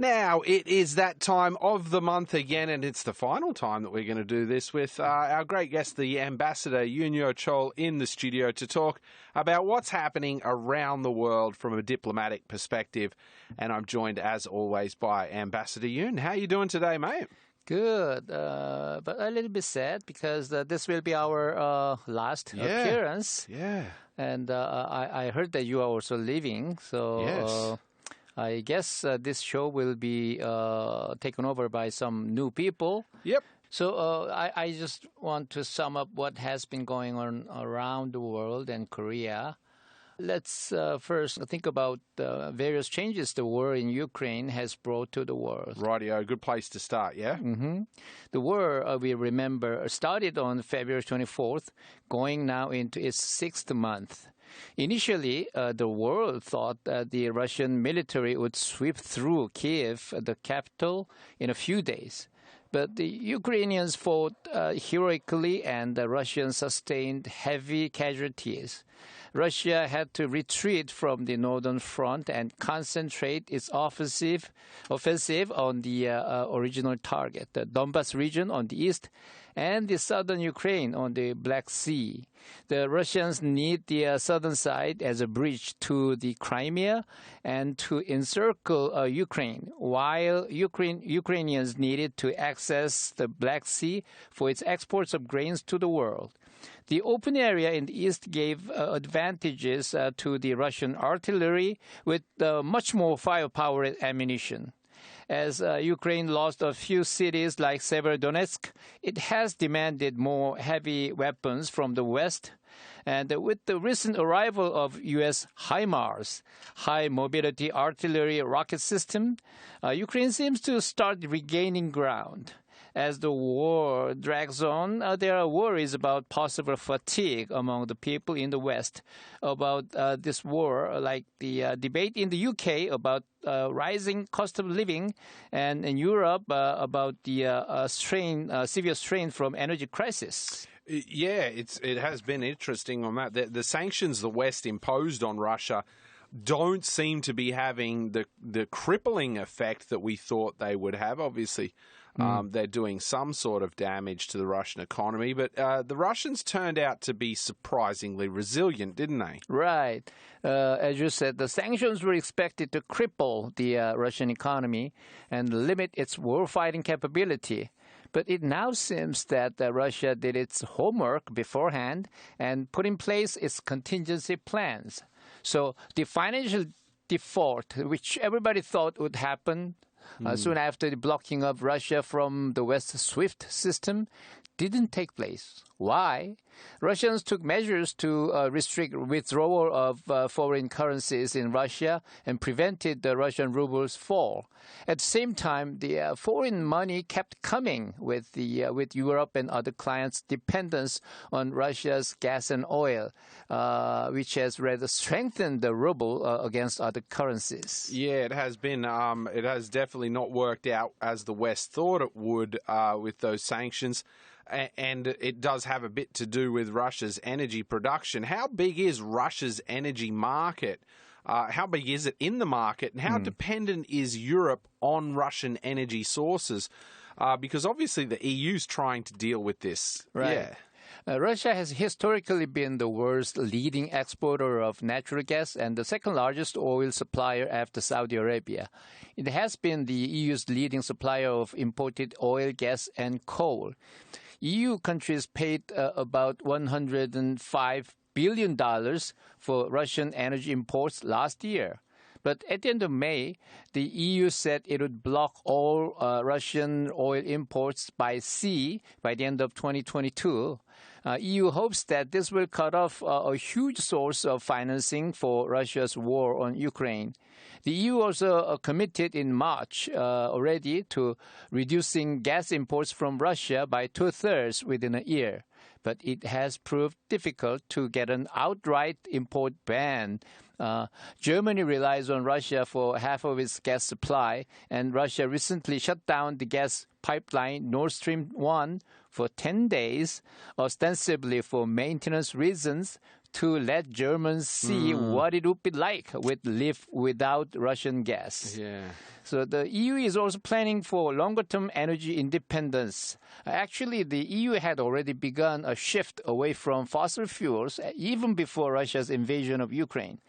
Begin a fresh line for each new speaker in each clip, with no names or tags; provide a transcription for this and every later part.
Now, it is that time of the month again, and it's the final time that we're going to do this with our great guest, the Ambassador Yunyo Chol, in the studio to talk about what's happening around the world from a diplomatic perspective. And I'm joined, as always, by Ambassador Yun. How are you doing today, mate?
Good, but a little bit sad because this will be our last appearance.
Yeah.
And I heard that you are also leaving, so
Yes.
I guess this show will be taken over by some new people.
Yep.
So I just want to sum up what has been going on around the world and Korea. Let's first think about the various changes the war in Ukraine has brought to the world.
Rightio, good place to start, yeah?
Mm-hmm. The war, we remember, started on February 24th, going now into its sixth month. Initially, the world thought that the Russian military would sweep through Kiev, the capital, in a few days. But the Ukrainians fought heroically, and the Russians sustained heavy casualties. Russia had to retreat from the northern front and concentrate its offensive on the original target, the Donbas region on the east and the southern Ukraine on the Black Sea. The Russians need the southern side as a bridge to the Crimea and to encircle Ukraine, while Ukrainians needed to access the Black Sea for its exports of grains to the world. The open area in the east gave advantages to the Russian artillery with much more firepower and ammunition. As Ukraine lost a few cities like Severodonetsk, it has demanded more heavy weapons from the west. And with the recent arrival of U.S. HIMARS, High Mobility Artillery Rocket System, Ukraine seems to start regaining ground. As the war drags on, there are worries about possible fatigue among the people in the West about this war, like the debate in the UK about rising cost of living, and in Europe about the severe strain from energy crisis.
Yeah, it has been interesting on that. The sanctions the West imposed on Russia don't seem to be having the crippling effect that we thought they would have. Obviously, they're doing some sort of damage to the Russian economy, but the Russians turned out to be surprisingly resilient, didn't they?
Right. As you said, the sanctions were expected to cripple the Russian economy and limit its war-fighting capability. But it now seems that Russia did its homework beforehand and put in place its contingency plans. So the financial default, which everybody thought would happen soon after the blocking of Russia from the West SWIFT system, didn't take place. Why? Russians took measures to restrict withdrawal of foreign currencies in Russia and prevented the Russian ruble's fall. At the same time, the foreign money kept coming with Europe and other clients' dependence on Russia's gas and oil, which has rather strengthened the ruble against other currencies.
Yeah, it has been. It has definitely not worked out as the West thought it would with those sanctions. And it does have a bit to do with Russia's energy production. How big is Russia's energy market? How big is it in the market? And how dependent is Europe on Russian energy sources? Because obviously the EU's trying to deal with this.
Right.
Yeah.
Russia has historically been the world's leading exporter of natural gas and the second largest oil supplier after Saudi Arabia. It has been the EU's leading supplier of imported oil, gas, and coal. EU countries paid about $105 billion for Russian energy imports last year. But at the end of May, the EU said it would block all Russian oil imports by sea by the end of 2022. EU hopes that this will cut off a huge source of financing for Russia's war on Ukraine. The EU also committed in March already to reducing gas imports from Russia by 2/3 within a year. But it has proved difficult to get an outright import ban. Germany relies on Russia for half of its gas supply, and Russia recently shut down the gas pipeline Nord Stream 1 for 10 days, ostensibly for maintenance reasons, to let Germans see what it would be like live without Russian gas.
Yeah.
So the EU is also planning for longer-term energy independence. Actually, the EU had already begun a shift away from fossil fuels even before Russia's invasion of Ukraine.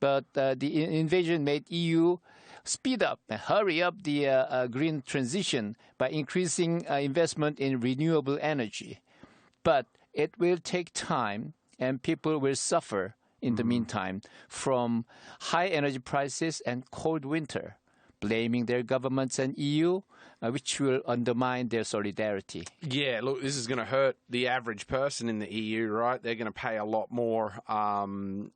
But the invasion made EU speed up and hurry up the green transition by increasing investment in renewable energy. But it will take time, and people will suffer in the meantime from high energy prices and cold winter, blaming their governments and EU, which will undermine their solidarity.
Yeah, look, this is going to hurt the average person in the EU, right? They're going to pay a lot more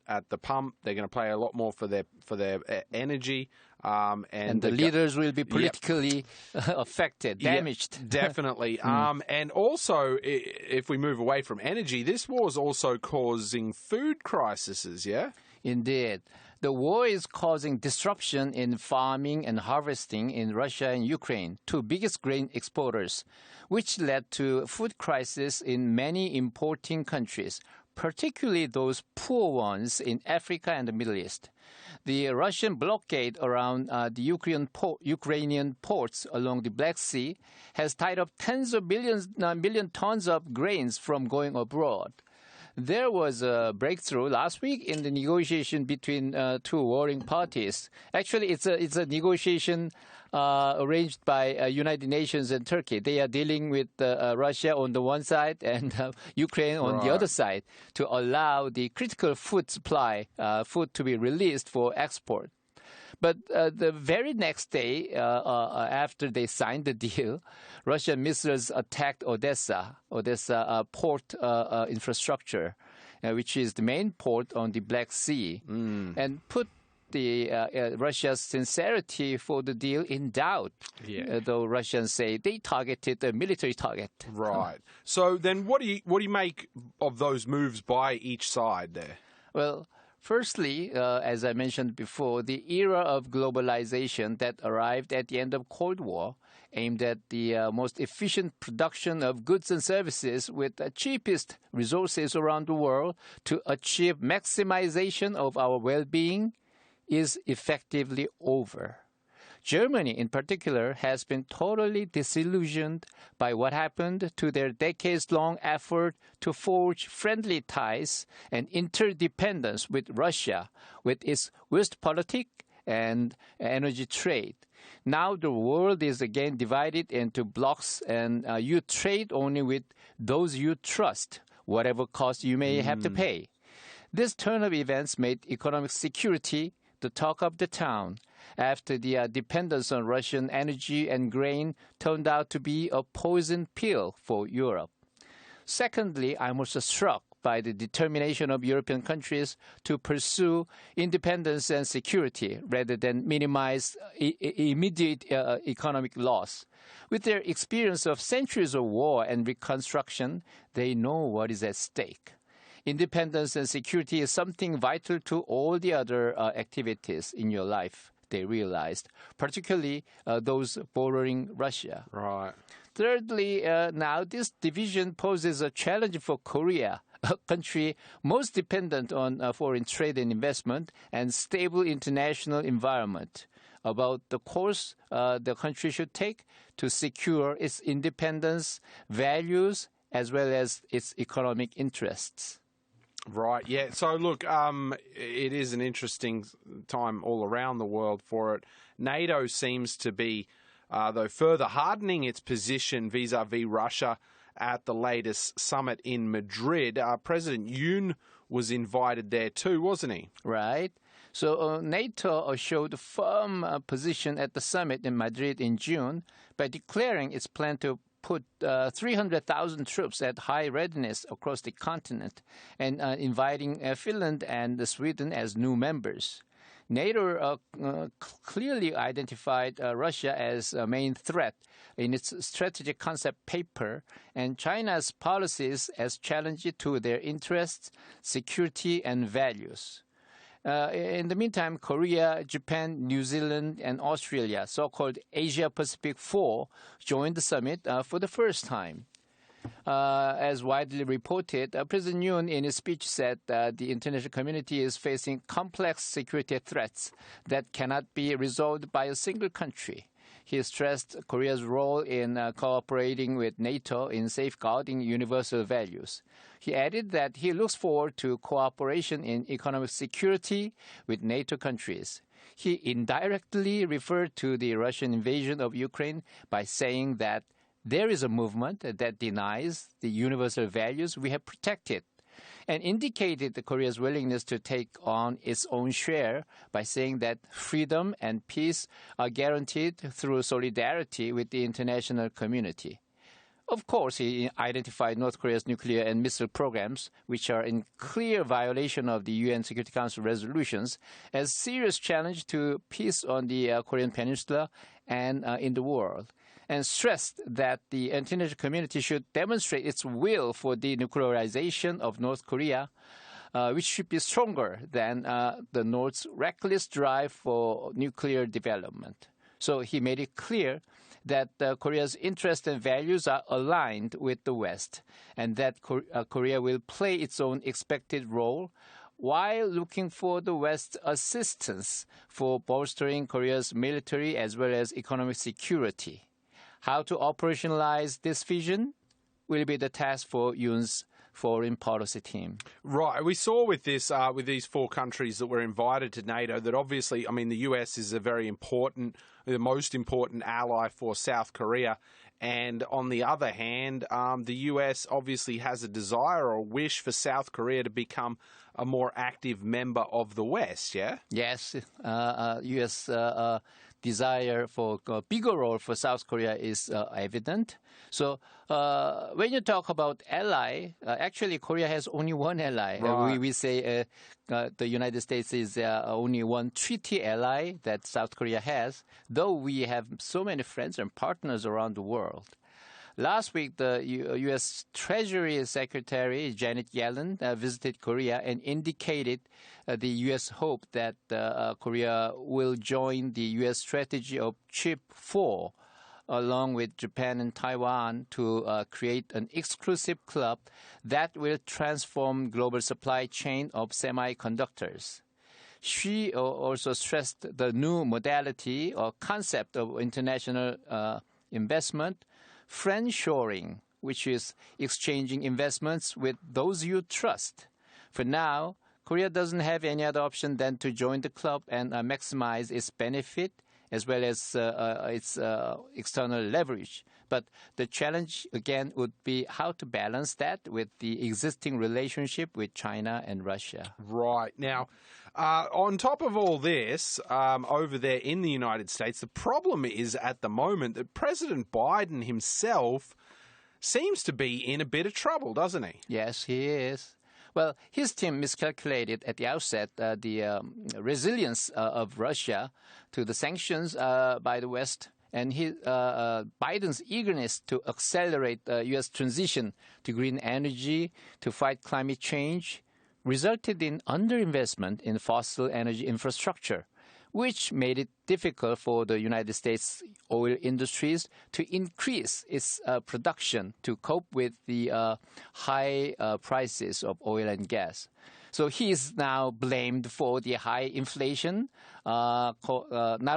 at the pump. They're going to pay a lot more for their energy.
And the leaders will be politically affected, damaged.
Yep, definitely. And also, if we move away from energy, this war is also causing food crises, yeah?
Indeed. The war is causing disruption in farming and harvesting in Russia and Ukraine, two biggest grain exporters, which led to food crisis in many importing countries, particularly those poor ones in Africa and the Middle East. The Russian blockade around the Ukrainian ports along the Black Sea has tied up tens of million tons of grains from going abroad. There was a breakthrough last week in the negotiation between two warring parties. Actually, it's a negotiation arranged by United Nations and Turkey. They are dealing with Russia on the one side and Ukraine on the other side to allow the critical food supply, food to be released for export. But the very next day, after they signed the deal, Russian missiles attacked Odessa port infrastructure, which is the main port on the Black Sea, and put the Russia's sincerity for the deal in doubt. Yeah. Though Russians say they targeted a military target.
Right. So then, what do you make of those moves by each side there?
Well, firstly, as I mentioned before, the era of globalization that arrived at the end of Cold War aimed at the most efficient production of goods and services with the cheapest resources around the world to achieve maximization of our well-being is effectively over. Germany, in particular, has been totally disillusioned by what happened to their decades-long effort to forge friendly ties and interdependence with Russia, with its Westpolitik and energy trade. Now the world is again divided into blocks, and you trade only with those you trust, whatever cost you may have to pay. This turn of events made economic security the talk of the town, after the dependence on Russian energy and grain turned out to be a poison pill for Europe. Secondly, I'm also struck by the determination of European countries to pursue independence and security rather than minimize immediate economic loss. With their experience of centuries of war and reconstruction, they know what is at stake. Independence and security is something vital to all the other activities in your life, they realized, particularly those bordering Russia.
Right.
Thirdly, now this division poses a challenge for Korea, a country most dependent on foreign trade and investment and stable international environment, about the course the country should take to secure its independence, values, as well as its economic interests.
Right, yeah. So, look, it is an interesting time all around the world for it. NATO seems to be, though, further hardening its position vis-à-vis Russia at the latest summit in Madrid. President Yoon was invited there too, wasn't he?
Right. So NATO showed a firm position at the summit in Madrid in June by declaring its plan to put 300,000 troops at high readiness across the continent and inviting Finland and Sweden as new members. NATO clearly identified Russia as a main threat in its strategic concept paper and China's policies as challenges to their interests, security, and values. In the meantime, Korea, Japan, New Zealand, and Australia, so-called Asia-Pacific 4, joined the summit for the first time. As widely reported, President Yoon in his speech said that the international community is facing complex security threats that cannot be resolved by a single country. He stressed Korea's role in cooperating with NATO in safeguarding universal values. He added that he looks forward to cooperation in economic security with NATO countries. He indirectly referred to the Russian invasion of Ukraine by saying that there is a movement that denies the universal values we have protected, and indicated Korea's willingness to take on its own share by saying that freedom and peace are guaranteed through solidarity with the international community. Of course, he identified North Korea's nuclear and missile programs, which are in clear violation of the UN Security Council resolutions, as serious challenge to peace on the Korean Peninsula and in the world, and stressed that the international community should demonstrate its will for denuclearization of North Korea, which should be stronger than the North's reckless drive for nuclear development. So he made it clear that Korea's interests and values are aligned with the West, and that Korea will play its own expected role while looking for the West's assistance for bolstering Korea's military as well as economic security. How to operationalize this vision will be the task for Yoon's foreign policy team.
Right. We saw with this, with these four countries that were invited to NATO, that obviously, I mean, the US is a very important, the most important ally for South Korea. And on the other hand, the US obviously has a desire or wish for South Korea to become a more active member of the West, yeah?
Yes, U.S. Desire for a bigger role for South Korea is evident. So when you talk about ally, actually Korea has only one ally.
Right.
We say the United States is only one treaty ally that South Korea has, though we have so many friends and partners around the world. Last week, the U.S. Treasury Secretary Janet Yellen visited Korea and indicated the U.S. hope that Korea will join the U.S. strategy of Chip 4, along with Japan and Taiwan, to create an exclusive club that will transform global supply chain of semiconductors. She also stressed the new modality or concept of international investment, friendshoring, which is exchanging investments with those you trust. For now, Korea doesn't have any other option than to join the club and maximize its benefit as well as its external leverage. But the challenge, again, would be how to balance that with the existing relationship with China and Russia.
Right. Now, on top of all this, over there in the United States, the problem is at the moment that President Biden himself seems to be in a bit of trouble, doesn't he?
Yes, he is. Well, his team miscalculated at the outset the resilience of Russia to the sanctions by the West, and Biden's eagerness to accelerate U.S. transition to green energy to fight climate change resulted in underinvestment in fossil energy infrastructure, which made it difficult for the United States oil industries to increase its production to cope with the high prices of oil and gas. So he is now blamed for the high inflation, not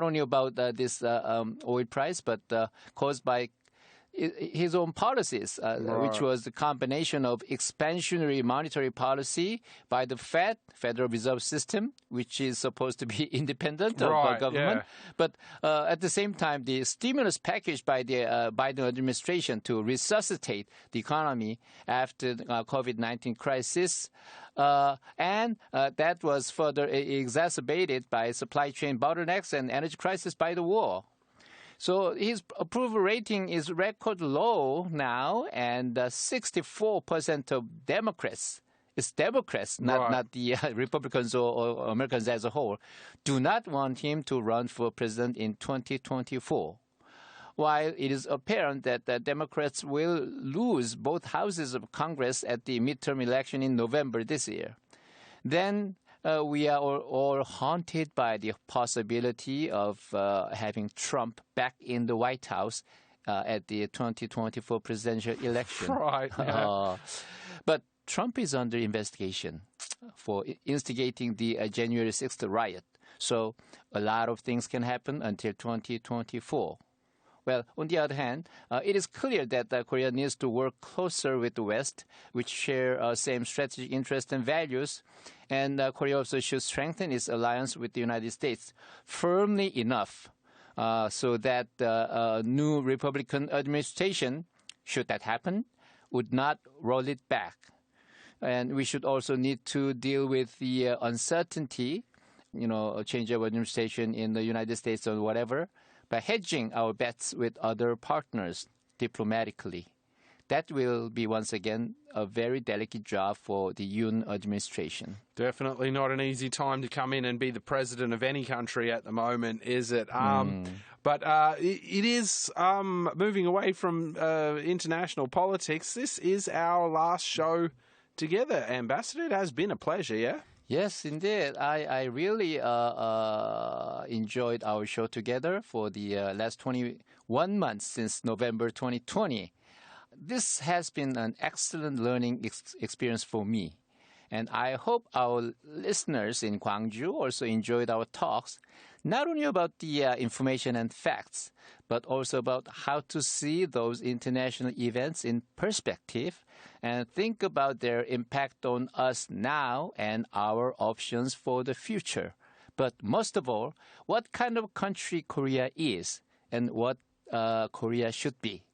only about this oil price, but caused by his own policies, which was the combination of expansionary monetary policy by the Federal Reserve System, which is supposed to be independent of the government.
Yeah.
But at the same time, the stimulus package by the Biden administration to resuscitate the economy after the COVID-19 crisis, and that was further exacerbated by supply chain bottlenecks and energy crisis by the war. So his approval rating is record low now, and 64% of Democrats, it's Democrats, not the Republicans or Americans as a whole, do not want him to run for president in 2024. While it is apparent that the Democrats will lose both houses of Congress at the midterm election in November this year, then we are all haunted by the possibility of having Trump back in the White House at the 2024 presidential election.
Right. Yeah.
But Trump is under investigation for instigating the January 6th riot. So a lot of things can happen until 2024. Well, on the other hand, it is clear that Korea needs to work closer with the West, which share same strategic interests and values. And Korea also should strengthen its alliance with the United States firmly enough so that the new Republican administration, should that happen, would not roll it back. And we should also need to deal with the uncertainty, a change of administration in the United States or whatever, by hedging our bets with other partners diplomatically. That will be, once again, a very delicate job for the Yoon administration.
Definitely not an easy time to come in and be the president of any country at the moment, is it? But it is moving away from international politics. This is our last show together, Ambassador. It has been a pleasure, yeah?
Yes, indeed. I really enjoyed our show together for the last 21 months since November 2020. This has been an excellent learning experience for me. And I hope our listeners in Gwangju also enjoyed our talks, not only about the information and facts, but also about how to see those international events in perspective and think about their impact on us now and our options for the future. But most of all, what kind of country Korea is and what Korea should be.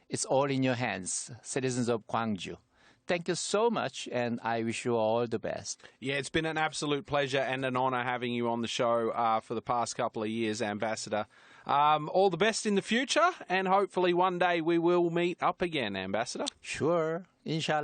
It's all in your hands, citizens of Gwangju. Thank you so much, and I wish you all the best.
Yeah, it's been an absolute pleasure and an honor having you on the show for the past couple of years, Ambassador. All the best in the future, and hopefully one day we will meet up again, Ambassador.
Sure, inshallah.